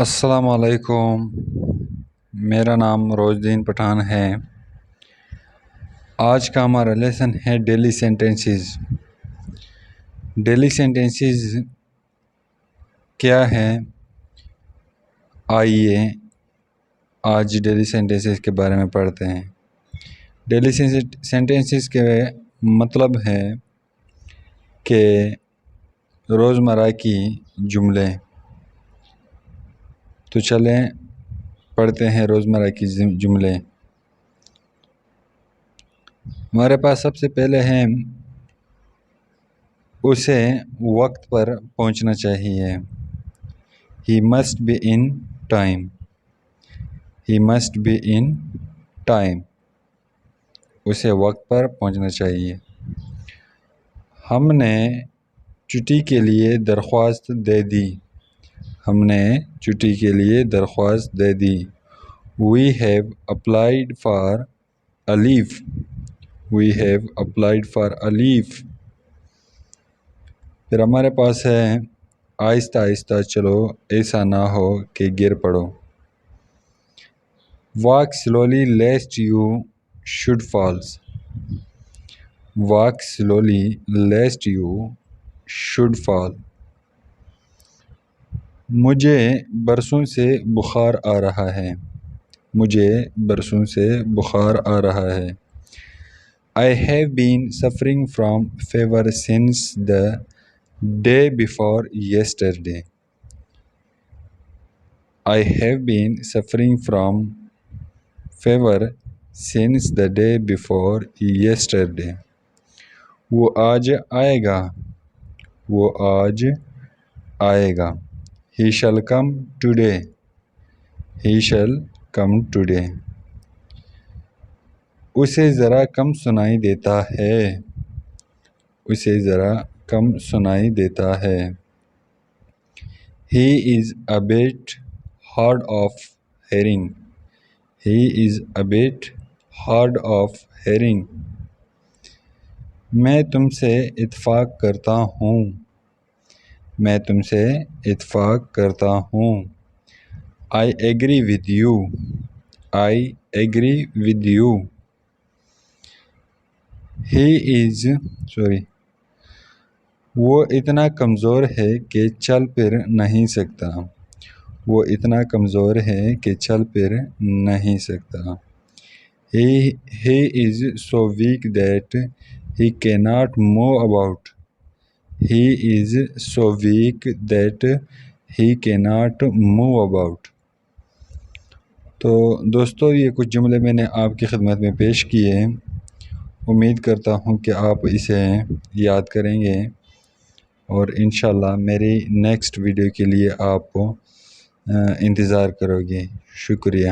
السلام علیکم، میرا نام روز الدین پٹھان ہے۔ آج کا ہمارا لیسن ہے ڈیلی سینٹنسز۔ ڈیلی سینٹنسز کیا ہے؟ آئیے آج ڈیلی سینٹنسز کے بارے میں پڑھتے ہیں۔ ڈیلی سینٹنسز کے مطلب ہے کہ روزمرہ کی جملے۔ تو چلیں پڑھتے ہیں روزمرہ کی جملے۔ ہمارے پاس سب سے پہلے ہیں اسے وقت پر پہنچنا چاہیے۔ He must be in time. He must be in time. اسے وقت پر پہنچنا چاہیے۔ ہم نے چھٹی کے لیے درخواست دے دی۔ ہم نے چھٹی کے لیے درخواست دے دی۔ We have applied for a leave. We have applied for a leave. پھر ہمارے پاس ہے آہستہ آہستہ چلو، ایسا نہ ہو کہ گر پڑو۔ Walk slowly lest you should fall. Walk slowly lest you should fall. مجھے برسوں سے بخار آ رہا ہے۔ مجھے برسوں سے بخار آ رہا ہے۔ I have been suffering from fever since the day before yesterday. I have been suffering from fever since the day before yesterday. وہ آج آئے گا۔ وہ آج آئے گا۔ He shall come today. He shall come today. اسے ذرا کم سنائی دیتا ہے۔ اسے ذرا کم سنائی دیتا ہے۔ He is a bit hard of hearing. He is a bit hard of hearing. میں تم سے اتفاق کرتا ہوں۔ میں تم سے اتفاق کرتا ہوں۔ I agree with you. I agree with you. وہ اتنا کمزور ہے کہ چل پھر نہیں سکتا۔ وہ اتنا کمزور ہے کہ چل پھر نہیں سکتا۔ He is so weak that he cannot move about. He is so weak that he cannot move about. تو دوستو، یہ کچھ جملے میں نے آپ کی خدمت میں پیش کیے۔ امید کرتا ہوں کہ آپ اسے یاد کریں گے اور انشاءاللہ میری نیکسٹ ویڈیو کے لیے آپ انتظار کرو گے۔ شکریہ۔